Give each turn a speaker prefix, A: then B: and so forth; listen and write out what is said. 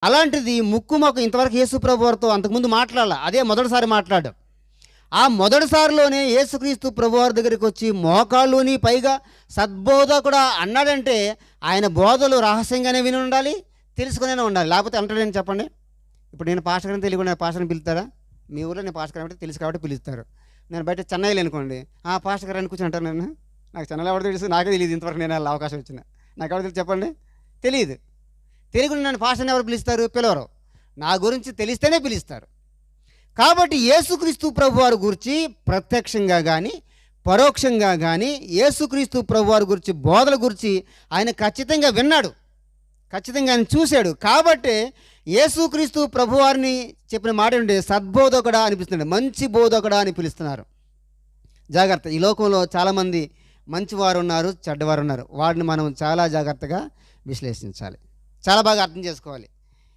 A: అలాంటిది ముక్కు మొక్క ఇంతవరకు యేసు ప్రభు వారితో అంతకుముందు మాట్లాడాల. అదే మొదటిసారి మాట్లాడడం. ఆ మొదటిసారిలోనే యేసుక్రీస్తు ప్రభువారి దగ్గరికి వచ్చి మోకాళ్ళుని పైగా సద్బోధ కూడా అన్నాడంటే ఆయన బోధలు రహస్యంగానే విని ఉండాలి, తెలుసుకునే ఉండాలి. లేకపోతే అంటాడని చెప్పండి. ఇప్పుడు నేను పాస్టర్ గారిని తెలియకుండా పాస్టర్ని పిలుస్తారా? మీ ఊళ్ళో నేను పాస్టర్ కాబట్టి తెలుసు కాబట్టి పిలుస్తారు. నేను బయట చెన్నైలో అనుకోండి, పాస్టర్ గారు అని కూర్చొని అంటారు. నేను నాకు చెన్నైలో ఎవరు తెలుసు? నాకే తెలియదు. ఇంతవరకు నేను వెళ్ళే అవకాశం వచ్చిన నాకు ఎవరు తెలుసు చెప్పండి? తెలియదు. తెలియకుండా నన్ను పాస్టర్ని ఎవరు పిలుస్తారు? పిలవరు. నా గురించి తెలిస్తేనే పిలుస్తారు. కాబట్టి యేసుక్రీస్తు ప్రభువారి గురించి ప్రత్యక్షంగా కానీ పరోక్షంగా కానీ యేసుక్రీస్తు ప్రభువారి గురించి బోధల గురించి ఆయన ఖచ్చితంగా విన్నాడు, ఖచ్చితంగా ఆయన చూశాడు. కాబట్టి యేసుక్రీస్తు ప్రభువారిని చెప్పిన మాట ఏంటంటే సద్బోధకుడా అనిపిస్తున్నాడు, మంచి బోధకుడా అని పిలుస్తున్నారు. జాగ్రత్త. ఈ లోకంలో చాలామంది మంచివారు ఉన్నారు, చెడ్డవారు ఉన్నారు. వాడిని మనం చాలా జాగ్రత్తగా విశ్లేషించాలి, చాలా బాగా అర్థం చేసుకోవాలి.